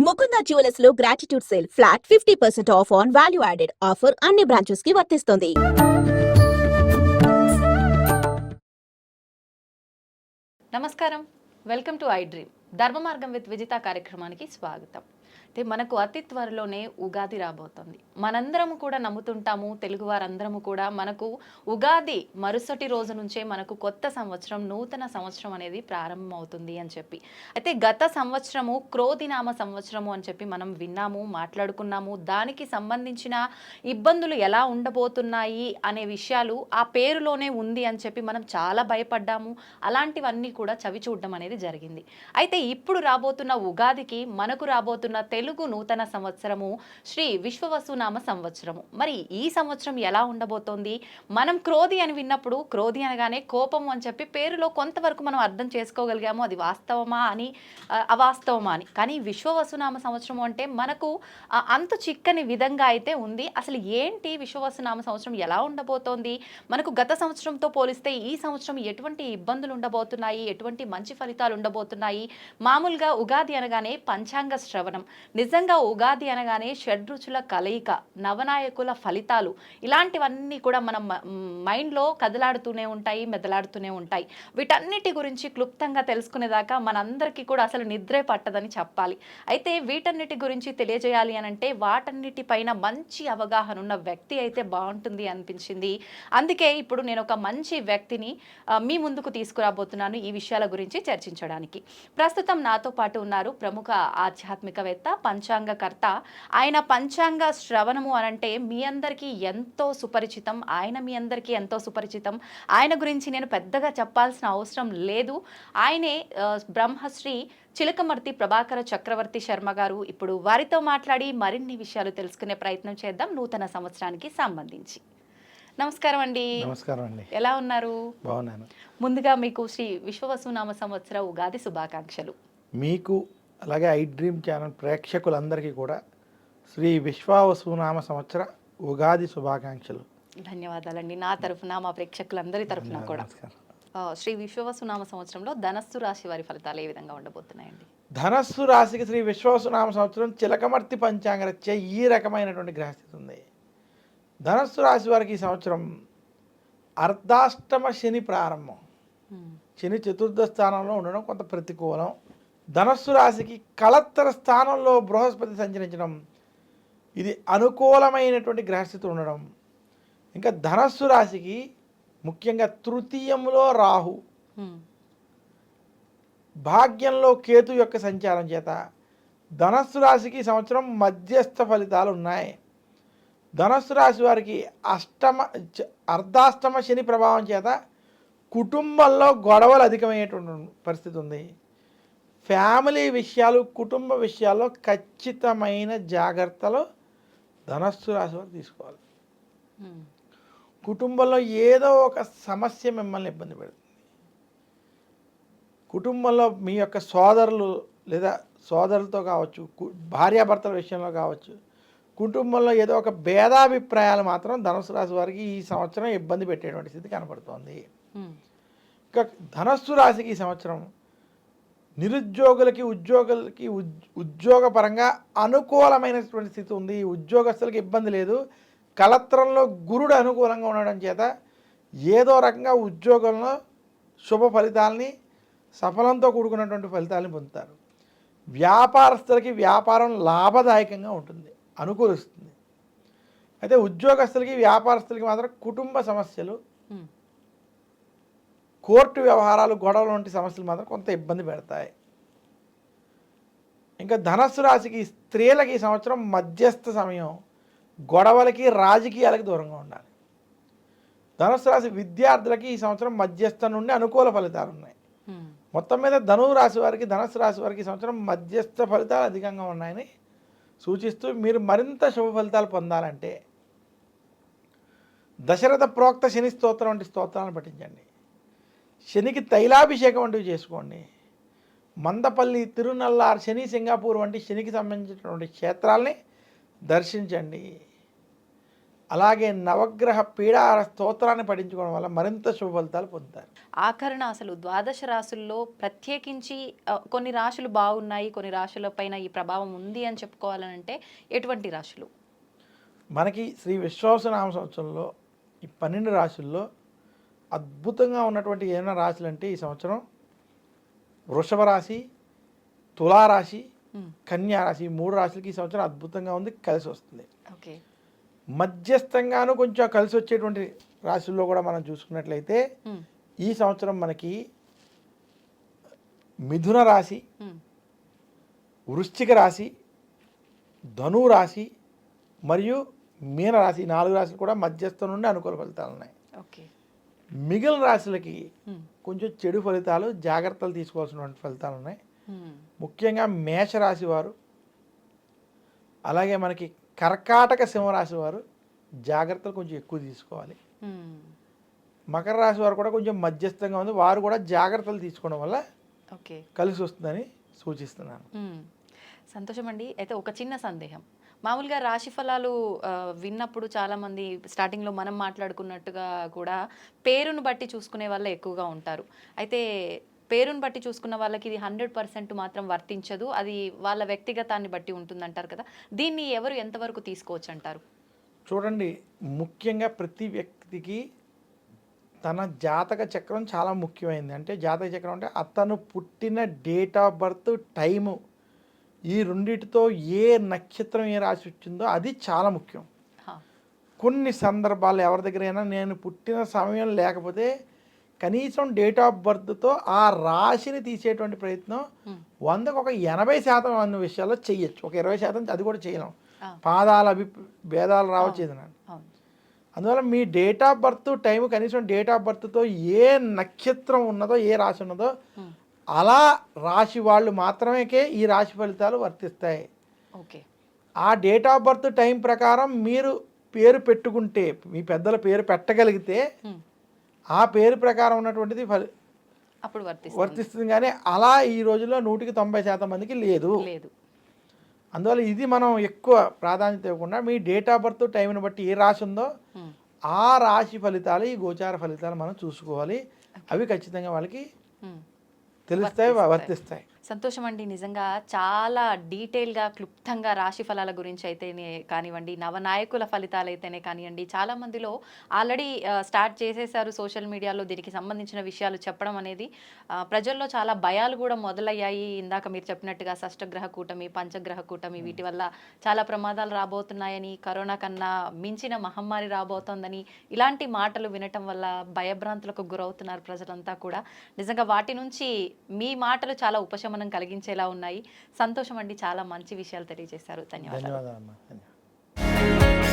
Mukunda jewellers లో gratitude sale flat 50% of on value added offer అన్ని branches కి వర్తిస్తుంది. నమస్కారం, వెల్కమ్ టు ఐ డ్రీమ్. ధర్మ మార్గం విత్ విజిత కార్యక్రమానికి స్వాగతం. అయితే మనకు అతి త్వరలోనే ఉగాది రాబోతుంది. మనందరము కూడా నమ్ముతుంటాము, తెలుగు వారందరము కూడా మనకు ఉగాది మరుసటి రోజు నుంచే మనకు కొత్త సంవత్సరం, నూతన సంవత్సరం అనేది ప్రారంభమవుతుంది అని చెప్పి. అయితే గత సంవత్సరము క్రోధినామ సంవత్సరము అని చెప్పి మనం విన్నాము, మాట్లాడుకున్నాము. దానికి సంబంధించిన ఇబ్బందులు ఎలా ఉండబోతున్నాయి అనే విషయాలు ఆ పేరులోనే ఉంది అని చెప్పి మనం చాలా భయపడ్డాము. అలాంటివన్నీ కూడా చవి చూడడం అనేది జరిగింది. అయితే ఇప్పుడు రాబోతున్న ఉగాదికి మనకు రాబోతున్న తెలుగు నూతన సంవత్సరము శ్రీ విశ్వవసునామ సంవత్సరము. మరి ఈ సంవత్సరం ఎలా ఉండబోతోంది? మనం క్రోధి అని విన్నప్పుడు క్రోధి అనగానే కోపము అని చెప్పి పేరులో కొంతవరకు మనం అర్థం చేసుకోగలిగాము. అది వాస్తవమా అని అవాస్తవమా అని. కానీ విశ్వవసునామ సంవత్సరము అంటే మనకు అంతు చిక్కని విధంగా అయితే ఉంది. అసలు ఏంటి విశ్వవసునామ సంవత్సరం ఎలా ఉండబోతోంది? మనకు గత సంవత్సరంతో పోలిస్తే ఈ సంవత్సరం ఎటువంటి ఇబ్బందులు ఉండబోతున్నాయి, ఎటువంటి మంచి ఫలితాలు ఉండబోతున్నాయి? మామూలుగా ఉగాది అనగానే పంచాంగ శ్రవణం, నిజంగా ఉగాది అనగానే షడ్రుచుల కలయిక, నవనాయకుల ఫలితాలు, ఇలాంటివన్నీ కూడా మనం మైండ్లో కదలాడుతూనే ఉంటాయి, మెదలాడుతూనే ఉంటాయి. వీటన్నిటి గురించి క్లుప్తంగా తెలుసుకునేదాకా మనందరికీ కూడా అసలు నిద్రే పట్టదని చెప్పాలి. అయితే వీటన్నిటి గురించి తెలియజేయాలి అనంటే వాటన్నిటిపైన మంచి అవగాహన ఉన్న వ్యక్తి అయితే బాగుంటుంది అనిపించింది. అందుకే ఇప్పుడు నేను ఒక మంచి వ్యక్తిని మీ ముందుకు తీసుకురాబోతున్నాను ఈ విషయాల గురించి చర్చించడానికి. ప్రస్తుతం నాతో పాటు ఉన్నారు ప్రముఖ ఆధ్యాత్మికవేత్త, పంచాంగకర్త. ఆయన పంచాంగ శ్రవణము అనంటే మీ అందరికీ ఎంతో సుపరిచితం. ఆయన మీ అందరికీ ఎంతో సుపరిచితం. ఆయన గురించి నేను పెద్దగా చెప్పాల్సిన అవసరం లేదు. ఆయనే బ్రహ్మశ్రీ చిలకమర్తి ప్రభాకర చక్రవర్తి శర్మ గారు. ఇప్పుడు వారితో మాట్లాడి మరిన్ని విషయాలు తెలుసుకునే ప్రయత్నం చేద్దాం నూతన సంవత్సరానికి సంబంధించి. నమస్కారం అండి. నమస్కారం అండి. ఎలా ఉన్నారు? బాగున్నాను. ముందుగా మీకు శ్రీ విశ్వవసునామ సంవత్సర ఉగాది శుభాకాంక్షలు. మీకు అలాగే ఐ డ్రీమ్ ఛానల్ ప్రేక్షకులందరికీ కూడా శ్రీ విశ్వవసునామ సంవత్సర ఉగాది శుభాకాంక్షలు. ధన్యవాదాలండి. నా తరఫున, మా ప్రేక్షకులందరి తరఫున కూడా. శ్రీ విశ్వవసునామ సంవత్సరంలో ధనస్సు రాశి వారి ఫలితాలు ఏ విధంగా ఉండబోతున్నాయండి? ధనస్సు రాశికి శ్రీ విశ్వవసునామ సంవత్సరం చిలకమర్తి పంచాంగరీత్యా ఈ రకమైనటువంటి గ్రహస్థితి ఉంది. ధనస్సు రాశి వారికి ఈ సంవత్సరం అర్ధాష్టమ శని ప్రారంభం. శని చతుర్థ స్థానంలో ఉండడం కొంత ప్రతికూలం. ధనస్సు రాశికి కళత్తర స్థానంలో బృహస్పతి సంచరించడం ఇది అనుకూలమైనటువంటి గ్రహస్థితి ఉండడం. ఇంకా ధనస్సు రాశికి ముఖ్యంగా తృతీయంలో రాహు, భాగ్యంలో కేతు యొక్క సంచారం చేత ధనస్సు రాశికి సంవత్సరం మధ్యస్థ ఫలితాలు ఉన్నాయి. ధనస్సు రాశి వారికి అర్ధాష్టమ శని ప్రభావం చేత కుటుంబంలో గొడవలు అధికమయ్యేటువంటి పరిస్థితి ఉంది. ఫ్యామిలీ విషయాలు, కుటుంబ విషయాల్లో ఖచ్చితమైన జాగ్రత్తలు ధనస్సు రాశి వారు తీసుకోవాలి. కుటుంబంలో ఏదో ఒక సమస్య మిమ్మల్ని ఇబ్బంది పెడుతుంది. కుటుంబంలో మీ యొక్క సోదరులు లేదా సోదరులతో కావచ్చు, భార్యాభర్తల విషయంలో కావచ్చు, కుటుంబంలో ఏదో ఒక భేదాభిప్రాయాలు మాత్రం ధనుసు రాశి వారికి ఈ సంవత్సరం ఇబ్బంది పెట్టేటువంటి స్థితి కనపడుతోంది. ఇంకా ధనస్సు రాశికి ఈ సంవత్సరం నిరుద్యోగులకి ఉద్యోగపరంగా అనుకూలమైనటువంటి స్థితి ఉంది. ఉద్యోగస్తులకి ఇబ్బంది లేదు. కళత్రంలో గురుడు అనుకూలంగా ఉండడం చేత ఏదో రకంగా ఉద్యోగంలో శుభ ఫలితాలని, సఫలంతో కూడుకున్నటువంటి ఫలితాలని పొందుతారు. వ్యాపారస్తులకి వ్యాపారం లాభదాయకంగా ఉంటుంది, అనుకూలిస్తుంది. అయితే ఉద్యోగస్తులకి వ్యాపారస్తులకి మాత్రం కుటుంబ సమస్యలు, కోర్టు వ్యవహారాలు, గొడవలు వంటి సమస్యలు మాత్రం కొంత ఇబ్బంది పెడతాయి. ఇంకా ధనస్సు రాశికి స్త్రీలకి ఈ సంవత్సరం మధ్యస్థ సమయం, గొడవలకి రాజకీయాలకి దూరంగా ఉండాలి. ధనుసు రాశి విద్యార్థులకి ఈ సంవత్సరం మధ్యస్థ నుండి అనుకూల ఫలితాలు ఉన్నాయి. మొత్తం మీద ధనుసు రాశి వారికి ఈ సంవత్సరం మధ్యస్థ ఫలితాలు అధికంగా ఉన్నాయని సూచిస్తూ మీరు మరింత శుభ ఫలితాలు పొందాలంటే దశరథ ప్రోక్త శని స్తోత్రం వంటి స్తోత్రాలను పఠించండి. శనికి తైలాభిషేకం వంటివి చేసుకోండి. మందపల్లి, తిరునల్లార్, శని సింగాపూర్ వంటి శనికి సంబంధించినటువంటి క్షేత్రాలని దర్శించండి. అలాగే నవగ్రహ పీడార స్తోత్రాన్ని పఠించుకోవడం వల్ల మరింత శుభ ఫలితాలు పొందుతారు. ఆఖరణ అసలు ద్వాదశ రాశుల్లో ప్రత్యేకించి కొన్ని రాశులు బాగున్నాయి, కొన్ని రాశుల పైన ఈ ప్రభావం ఉంది అని చెప్పుకోవాలనంటే ఎటువంటి రాశులు? మనకి శ్రీ విశ్వావసునామ సంవత్సరంలో ఈ 12 రాశుల్లో అద్భుతంగా ఉన్నటువంటి ఏమైనా రాశులు అంటే ఈ సంవత్సరం వృషభ రాశి, తులారాశి, కన్యా రాశి, ఈ 3 రాశులకి ఈ సంవత్సరం అద్భుతంగా ఉంది, కలిసి వస్తుంది. ఓకే. మధ్యస్థంగాను కొంచెం కలిసి వచ్చేటువంటి రాశుల్లో కూడా మనం చూసుకున్నట్లయితే ఈ సంవత్సరం మనకి మిథున రాశి, వృశ్చిక రాశి, ధను రాశి మరియు మీన రాశి, 4 రాశులు కూడా మధ్యస్థం నుండి అనుకూల ఫలితాలు ఉన్నాయి. ఓకే. మిగిలిన రాశులకి కొంచెం చెడు ఫలితాలు, జాగ్రత్తలు తీసుకోవాల్సినటువంటి ఫలితాలు ఉన్నాయి. ముఖ్యంగా మేషరాశి వారు, అలాగే మనకి కర్కాటక సింహరాశి వారు జాగ్రత్తలు కొంచెం ఎక్కువ తీసుకోవాలి. మకర రాశి వారు కూడా కొంచెం మధ్యస్థంగా ఉంది, వారు కూడా జాగ్రత్తలు తీసుకోవడం వల్ల ఓకే కలిసి వస్తుందని సూచిస్తున్నాను. సంతోషం అండి. అయితే ఒక చిన్న సందేహం, మామూలుగా రాశి ఫలాలు విన్నప్పుడు చాలామంది స్టార్టింగ్లో మనం మాట్లాడుకున్నట్టుగా కూడా పేరును బట్టి చూసుకునే వాళ్ళే ఎక్కువగా ఉంటారు. అయితే పేరును బట్టి చూసుకున్న వాళ్ళకి ఇది 100% మాత్రం వర్తించదు, అది వాళ్ళ వ్యక్తిగతాన్ని బట్టి ఉంటుందంటారు కదా, దీన్ని ఎవరు ఎంతవరకు తీసుకోవచ్చు అంటారు? చూడండి, ముఖ్యంగా ప్రతి వ్యక్తికి తన జాతక చక్రం చాలా ముఖ్యమైనది. అంటే జాతక చక్రం అంటే అతను పుట్టిన డేట్ ఆఫ్ బర్త్, టైము, ఈ రెండిటితో ఏ నక్షత్రం ఏ రాశి వచ్చిందో అది చాలా ముఖ్యం. కొన్ని సందర్భాలు ఎవరి దగ్గరైనా నేను పుట్టిన సమయం లేకపోతే కనీసం డేట్ ఆఫ్ బర్త్తో ఆ రాశిని తీసేటువంటి ప్రయత్నం 100కు ఒక 80% అన్న విషయాల్లో చెయ్యొచ్చు. ఒక 20% అది కూడా చేయలేం, పాదాల భేదాలు రావచ్చు ఏదైనా. అందువల్ల మీ డేట్ ఆఫ్ బర్త్ టైం, కనీసం డేట్ ఆఫ్ బర్త్తో ఏ నక్షత్రం ఉన్నదో, ఏ రాశి ఉన్నదో అలా రాశి వాళ్ళు మాత్రమే ఈ రాశి ఫలితాలు వర్తిస్తాయి. ఓకే. ఆ డేట్ ఆఫ్ బర్త్ టైం ప్రకారం మీరు పేరు పెట్టుకుంటే, మీ పెద్దల పేరు పెట్టగలిగితే ఆ పేరు ప్రకారం ఉన్నటువంటిది అప్పుడు వర్తిస్తుంది. కానీ అలా ఈ రోజుల్లో 100కి 90% మందికి లేదు. అందువల్ల ఇది మనం ఎక్కువ ప్రాధాన్యత ఇవ్వకుండా మీ డేట్ ఆఫ్ బర్త్ టైంని బట్టి ఏ రాశి ఉందో ఆ రాశి ఫలితాలు, ఈ గోచార ఫలితాలు మనం చూసుకోవాలి. అవి ఖచ్చితంగా వాళ్ళకి తెలుస్తాయి, వర్తిస్తాయి. సంతోషం అండి. నిజంగా చాలా డీటెయిల్గా, క్లుప్తంగా రాశి ఫలాల గురించి అయితేనే కానివ్వండి, నవనాయకుల ఫలితాలు అయితేనే కానివ్వండి, చాలా మందిలో ఆల్రెడీ స్టార్ట్ చేసేసారు సోషల్ మీడియాలో దీనికి సంబంధించిన విషయాలు చెప్పడం అనేది. ప్రజల్లో చాలా భయాలు కూడా మొదలయ్యాయి. ఇందాక మీరు చెప్పినట్టుగా షష్టగ్రహ కూటమి, పంచగ్రహ కూటమి, వీటి వల్ల చాలా ప్రమాదాలు రాబోతున్నాయని, కరోనా కన్నా మించిన మహమ్మారి రాబోతోందని, ఇలాంటి మాటలు వినటం వల్ల భయభ్రాంతులకు గురవుతున్నారు ప్రజలంతా కూడా. నిజంగా వాటి నుంచి మీ మాటలు చాలా ఉపశమనం కలిగించేలా ఉన్నాయి. సంతోషం అండి, చాలా మంచి విషయాలు తెలియజేశారు. ధన్యవాదాలు. ధన్యవాదాలు.